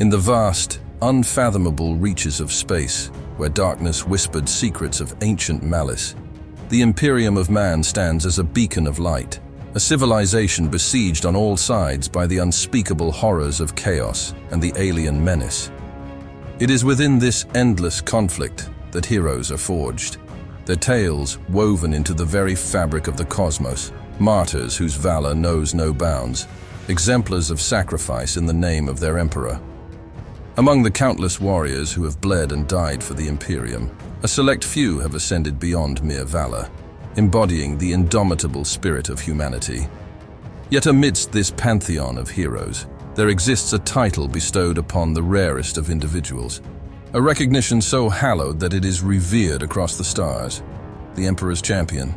In the vast, unfathomable reaches of space, where darkness whispered secrets of ancient malice, the Imperium of man stands as a beacon of light, a civilization besieged on all sides by the unspeakable horrors of chaos and the alien menace. It is within this endless conflict that heroes are forged, their tales woven into the very fabric of the cosmos, martyrs whose valor knows no bounds, exemplars of sacrifice in the name of their emperor. Among the countless warriors who have bled and died for the Imperium, a select few have ascended beyond mere valor, embodying the indomitable spirit of humanity. Yet amidst this pantheon of heroes, there exists a title bestowed upon the rarest of individuals, a recognition so hallowed that it is revered across the stars, the Emperor's Champion.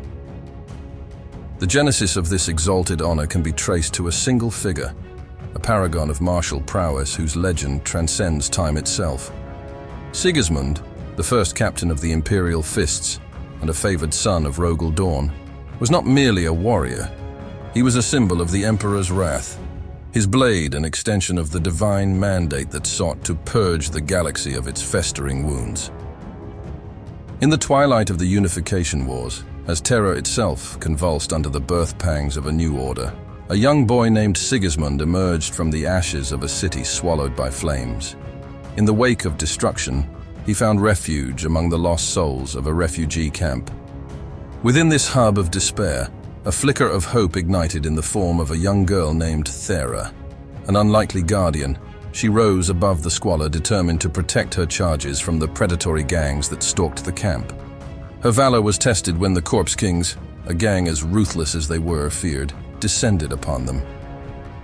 The genesis of this exalted honor can be traced to a single figure, a paragon of martial prowess whose legend transcends time itself. Sigismund, the first captain of the Imperial Fists and a favored son of Rogal Dorn, was not merely a warrior. He was a symbol of the Emperor's wrath, his blade an extension of the divine mandate that sought to purge the galaxy of its festering wounds. In the twilight of the Unification Wars, as terror itself convulsed under the birth pangs of a new order, a young boy named Sigismund emerged from the ashes of a city swallowed by flames. In the wake of destruction, he found refuge among the lost souls of a refugee camp. Within this hub of despair, a flicker of hope ignited in the form of a young girl named Thera. An unlikely guardian, she rose above the squalor, determined to protect her charges from the predatory gangs that stalked the camp. Her valor was tested when the Corpse Kings, a gang as ruthless as they were feared, descended upon them.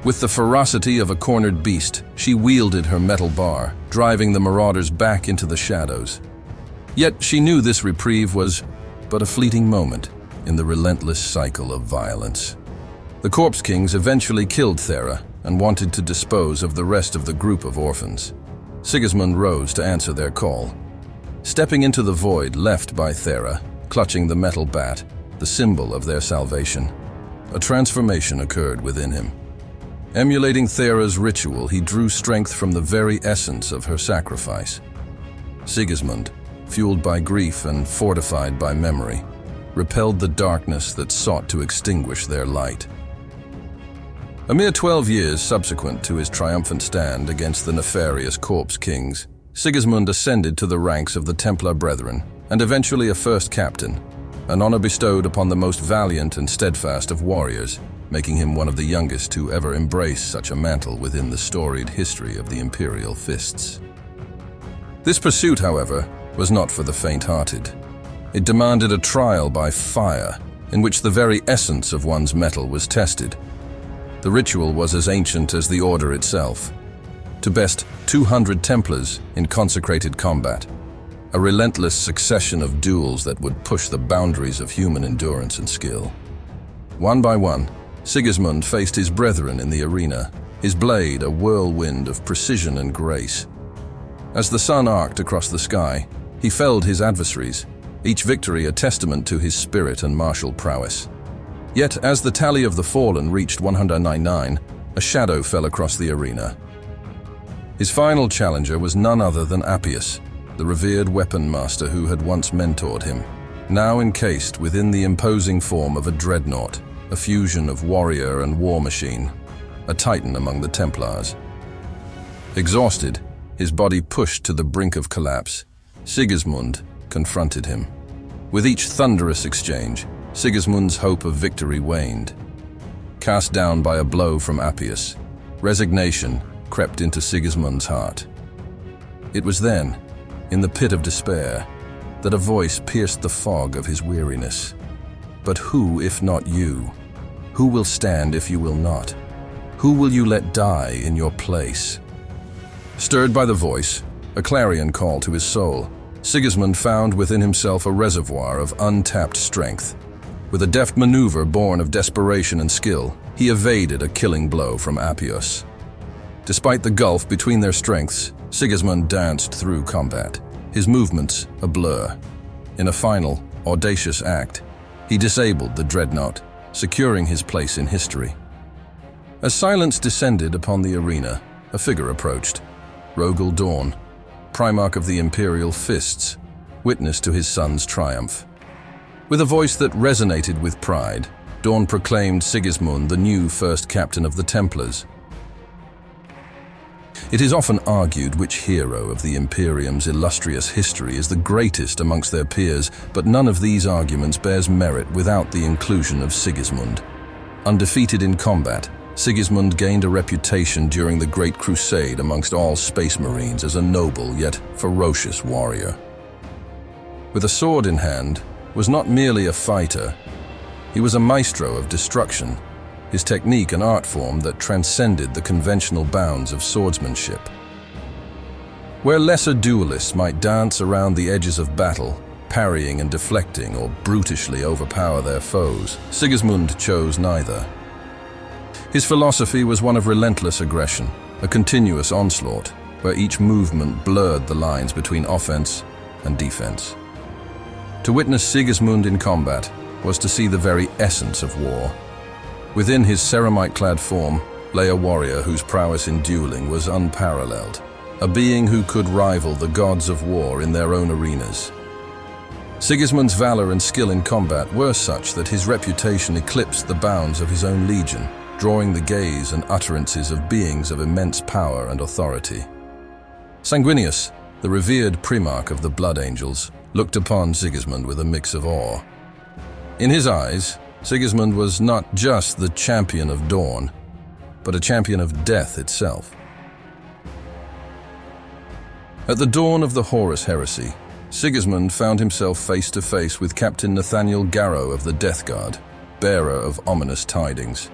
With the ferocity of a cornered beast, she wielded her metal bar, driving the marauders back into the shadows. Yet she knew this reprieve was but a fleeting moment in the relentless cycle of violence. The Corpse Kings eventually killed Thera and wanted to dispose of the rest of the group of orphans. Sigismund rose to answer their call. Stepping into the void left by Thera, clutching the metal bat, the symbol of their salvation, a transformation occurred within him. Emulating Thera's ritual, he drew strength from the very essence of her sacrifice. Sigismund, fueled by grief and fortified by memory, repelled the darkness that sought to extinguish their light. A mere 12 years subsequent to his triumphant stand against the nefarious Corpse Kings, Sigismund ascended to the ranks of the Templar Brethren, and eventually a first captain, an honor bestowed upon the most valiant and steadfast of warriors, making him one of the youngest to ever embrace such a mantle within the storied history of the Imperial Fists. This pursuit, however, was not for the faint-hearted. It demanded a trial by fire, in which the very essence of one's mettle was tested. The ritual was as ancient as the Order itself. To best 200 Templars in consecrated combat, a relentless succession of duels that would push the boundaries of human endurance and skill. One by one, Sigismund faced his brethren in the arena, his blade a whirlwind of precision and grace. As the sun arced across the sky, he felled his adversaries, each victory a testament to his spirit and martial prowess. Yet, as the tally of the fallen reached 199, a shadow fell across the arena. His final challenger was none other than Appius, the revered weapon master who had once mentored him, now encased within the imposing form of a dreadnought, a fusion of warrior and war machine, a titan among the Templars. Exhausted, his body pushed to the brink of collapse, Sigismund confronted him. With each thunderous exchange, Sigismund's hope of victory waned. Cast down by a blow from Appius, resignation crept into Sigismund's heart. It was then, in the pit of despair, that a voice pierced the fog of his weariness. But who, if not you? Who will stand if you will not? Who will you let die in your place? Stirred by the voice, a clarion call to his soul, Sigismund found within himself a reservoir of untapped strength. With a deft maneuver born of desperation and skill, he evaded a killing blow from Appius. Despite the gulf between their strengths, Sigismund danced through combat, his movements a blur. In a final, audacious act, he disabled the dreadnought, securing his place in history. As silence descended upon the arena, a figure approached. Rogal Dorn, Primarch of the Imperial Fists, witness to his son's triumph. With a voice that resonated with pride, Dorn proclaimed Sigismund the new first captain of the Templars. It is often argued which hero of the Imperium's illustrious history is the greatest amongst their peers, but none of these arguments bears merit without the inclusion of Sigismund. Undefeated in combat, Sigismund gained a reputation during the Great Crusade amongst all Space Marines as a noble yet ferocious warrior. With a sword in hand, was not merely a fighter, he was a maestro of destruction, his technique an art form that transcended the conventional bounds of swordsmanship. Where lesser duelists might dance around the edges of battle, parrying and deflecting or brutishly overpower their foes, Sigismund chose neither. His philosophy was one of relentless aggression, a continuous onslaught, where each movement blurred the lines between offense and defense. To witness Sigismund in combat was to see the very essence of war. Within his ceramite-clad form lay a warrior whose prowess in dueling was unparalleled, a being who could rival the gods of war in their own arenas. Sigismund's valor and skill in combat were such that his reputation eclipsed the bounds of his own legion, drawing the gaze and utterances of beings of immense power and authority. Sanguinius, the revered Primarch of the Blood Angels, looked upon Sigismund with a mix of awe. In his eyes, Sigismund was not just the champion of Dorn, but a champion of death itself. At the dawn of the Horus Heresy, Sigismund found himself face to face with Captain Nathaniel Garrow of the Death Guard, bearer of ominous tidings.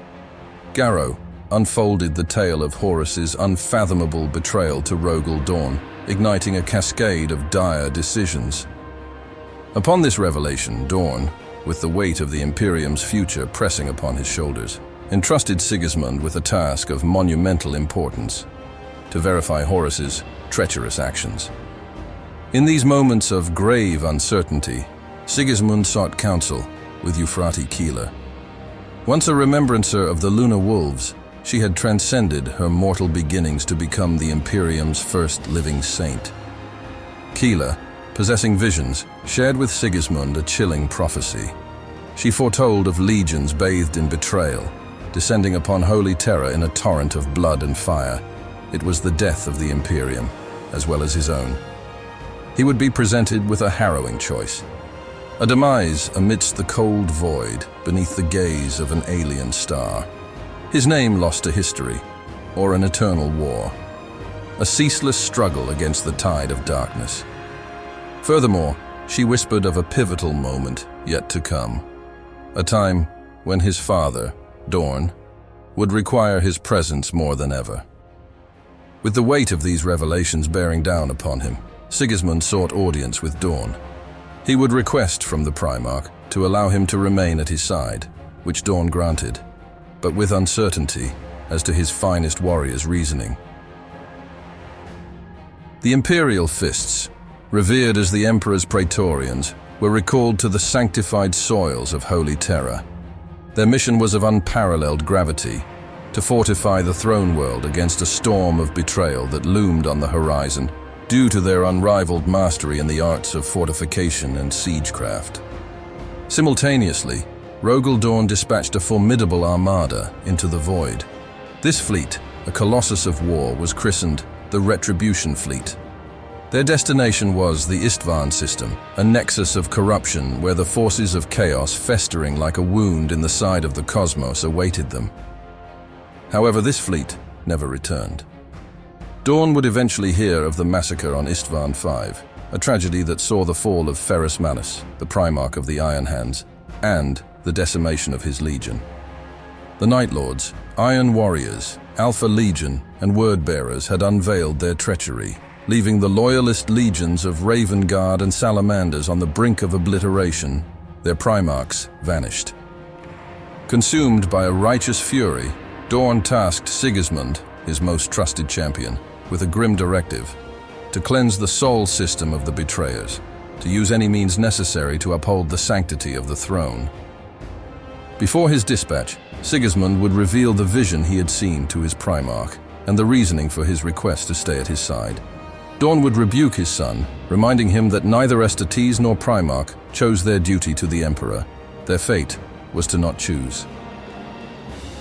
Garrow unfolded the tale of Horus's unfathomable betrayal to Rogal Dorn, igniting a cascade of dire decisions. Upon this revelation, Dorn, with the weight of the Imperium's future pressing upon his shoulders, entrusted Sigismund with a task of monumental importance: to verify Horus's treacherous actions. In these moments of grave uncertainty, Sigismund sought counsel with Euphrati Keeler. Once a remembrancer of the Lunar Wolves, she had transcended her mortal beginnings to become the Imperium's first living saint. Keeler, possessing visions, shared with Sigismund a chilling prophecy. She foretold of legions bathed in betrayal, descending upon holy terror in a torrent of blood and fire. It was the death of the Imperium, as well as his own. He would be presented with a harrowing choice: a demise amidst the cold void beneath the gaze of an alien star, his name lost to history, or an eternal war, a ceaseless struggle against the tide of darkness. Furthermore, she whispered of a pivotal moment yet to come, a time when his father, Dorn, would require his presence more than ever. With the weight of these revelations bearing down upon him, Sigismund sought audience with Dorn. He would request from the Primarch to allow him to remain at his side, which Dorn granted, but with uncertainty as to his finest warrior's reasoning. The Imperial Fists, revered as the Emperor's Praetorians, were recalled to the sanctified soils of Holy Terror. Their mission was of unparalleled gravity: to fortify the throne world against a storm of betrayal that loomed on the horizon, due to their unrivaled mastery in the arts of fortification and siegecraft. Simultaneously, Rogal Dorn dispatched a formidable armada into the void. This fleet, a colossus of war, was christened the Retribution Fleet. Their destination was the Istvaan system, a nexus of corruption where the forces of chaos festering like a wound in the side of the cosmos awaited them. However, this fleet never returned. Dorn would eventually hear of the massacre on Istvaan V, a tragedy that saw the fall of Ferrus Malus, the Primarch of the Iron Hands, and the decimation of his legion. The Night Lords, Iron Warriors, Alpha Legion, and Word-Bearers had unveiled their treachery, leaving the loyalist legions of Raven Guard and Salamanders on the brink of obliteration. Their primarchs vanished. Consumed by a righteous fury, Dorn tasked Sigismund, his most trusted champion, with a grim directive: to cleanse the soul system of the betrayers, to use any means necessary to uphold the sanctity of the throne. Before his dispatch, Sigismund would reveal the vision he had seen to his Primarch, and the reasoning for his request to stay at his side. Dorn would rebuke his son, reminding him that neither Estates nor Primarch chose their duty to the Emperor. Their fate was to not choose.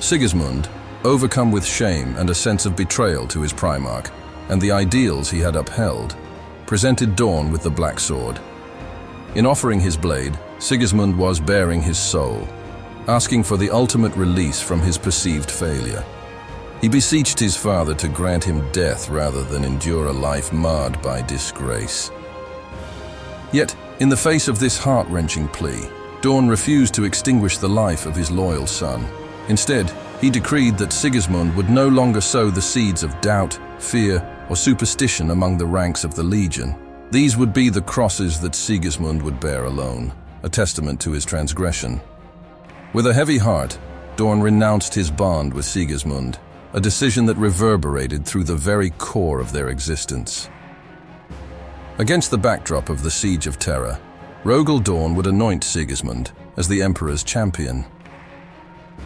Sigismund, overcome with shame and a sense of betrayal to his Primarch and the ideals he had upheld, presented Dorn with the black sword. In offering his blade, Sigismund was baring his soul, asking for the ultimate release from his perceived failure. He beseeched his father to grant him death rather than endure a life marred by disgrace. Yet, in the face of this heart-wrenching plea, Dorn refused to extinguish the life of his loyal son. Instead, he decreed that Sigismund would no longer sow the seeds of doubt, fear, or superstition among the ranks of the Legion. These would be the crosses that Sigismund would bear alone, a testament to his transgression. With a heavy heart, Dorn renounced his bond with Sigismund, a decision that reverberated through the very core of their existence. Against the backdrop of the Siege of Terra, Rogal Dorn would anoint Sigismund as the Emperor's champion.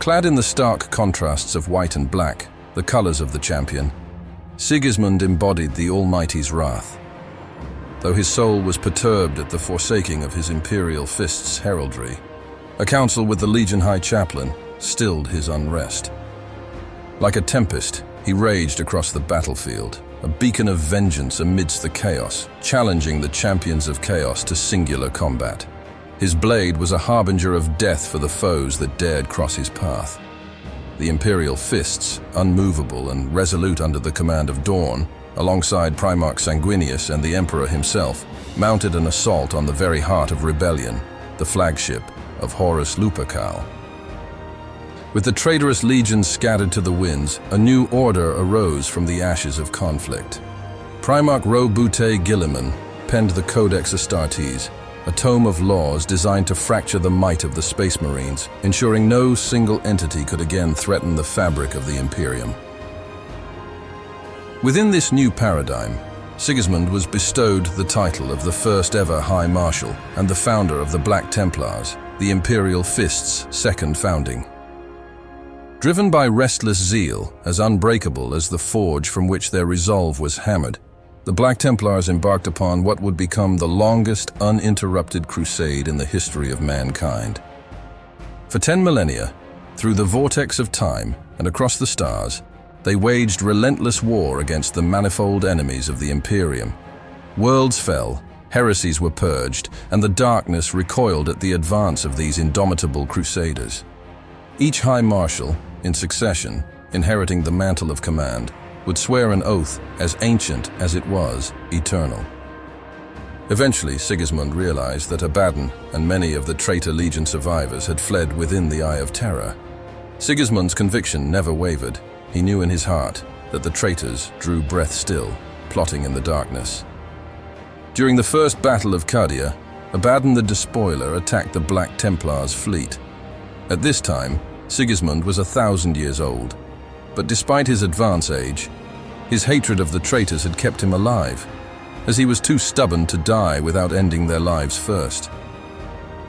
Clad in the stark contrasts of white and black, the colors of the champion, Sigismund embodied the Almighty's wrath. Though his soul was perturbed at the forsaking of his Imperial Fists heraldry, a council with the Legion High Chaplain stilled his unrest. Like a tempest, he raged across the battlefield, a beacon of vengeance amidst the chaos, challenging the champions of chaos to singular combat. His blade was a harbinger of death for the foes that dared cross his path. The Imperial Fists, unmovable and resolute under the command of Dorn, alongside Primarch Sanguinius and the Emperor himself, mounted an assault on the very heart of rebellion, the flagship of Horus Heresy. With the traitorous legions scattered to the winds, a new order arose from the ashes of conflict. Primarch Roboute Guilliman penned the Codex Astartes, a tome of laws designed to fracture the might of the Space Marines, ensuring no single entity could again threaten the fabric of the Imperium. Within this new paradigm, Sigismund was bestowed the title of the first ever High Marshal and the founder of the Black Templars, the Imperial Fists' second founding. Driven by restless zeal, as unbreakable as the forge from which their resolve was hammered, the Black Templars embarked upon what would become the longest uninterrupted crusade in the history of mankind. For 10 millennia, through the vortex of time and across the stars, they waged relentless war against the manifold enemies of the Imperium. Worlds fell, heresies were purged, and the darkness recoiled at the advance of these indomitable crusaders. Each High Marshal, in succession, inheriting the mantle of command, would swear an oath as ancient as it was eternal. Eventually, Sigismund realized that Abaddon and many of the traitor legion survivors had fled within the Eye of Terror. Sigismund's conviction never wavered. He knew in his heart that the traitors drew breath still, plotting in the darkness. During the First Battle of Cardia, Abaddon the Despoiler attacked the Black Templars' fleet. At this time, Sigismund was 1,000 years old, but despite his advanced age, his hatred of the traitors had kept him alive, as he was too stubborn to die without ending their lives first.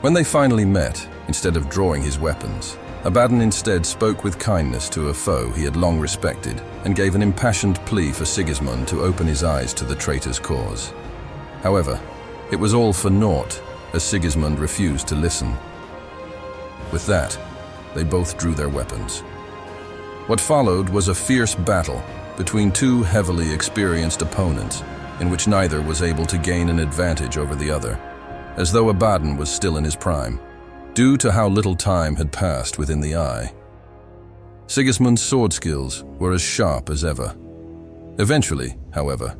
When they finally met, instead of drawing his weapons, Abaddon instead spoke with kindness to a foe he had long respected and gave an impassioned plea for Sigismund to open his eyes to the traitor's cause. However, it was all for naught, as Sigismund refused to listen. With that, they both drew their weapons. What followed was a fierce battle between two heavily experienced opponents, in which neither was able to gain an advantage over the other, as though Abaddon was still in his prime, due to how little time had passed within the eye. Sigismund's sword skills were as sharp as ever. Eventually, however,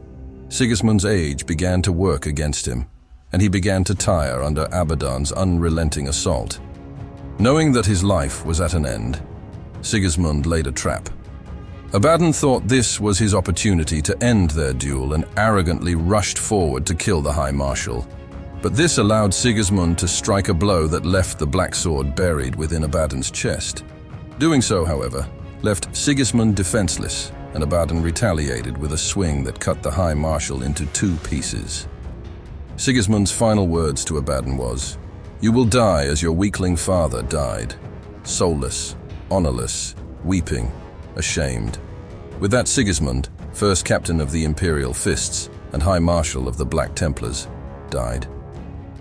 Sigismund's age began to work against him, and he began to tire under Abaddon's unrelenting assault. Knowing that his life was at an end, Sigismund laid a trap. Abaddon thought this was his opportunity to end their duel and arrogantly rushed forward to kill the High Marshal. But this allowed Sigismund to strike a blow that left the black sword buried within Abaddon's chest. Doing so, however, left Sigismund defenseless, and Abaddon retaliated with a swing that cut the High Marshal into 2 pieces. Sigismund's final words to Abaddon was, "You will die as your weakling father died, soulless, honorless, weeping, ashamed." With that, Sigismund, first captain of the Imperial Fists and High Marshal of the Black Templars, died.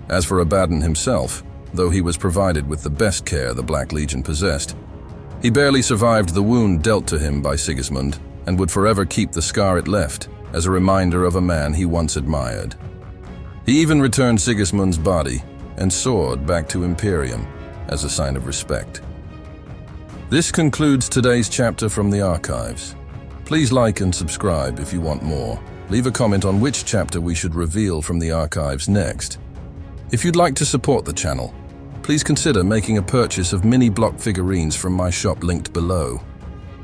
As for Abaddon himself, though he was provided with the best care the Black Legion possessed, he barely survived the wound dealt to him by Sigismund and would forever keep the scar it left as a reminder of a man he once admired. He even returned Sigismund's body and sword back to Imperium as a sign of respect. This concludes today's chapter from the archives. Please like and subscribe if you want more. Leave a comment on which chapter we should reveal from the archives next. If you'd like to support the channel, please consider making a purchase of mini block figurines from my shop linked below.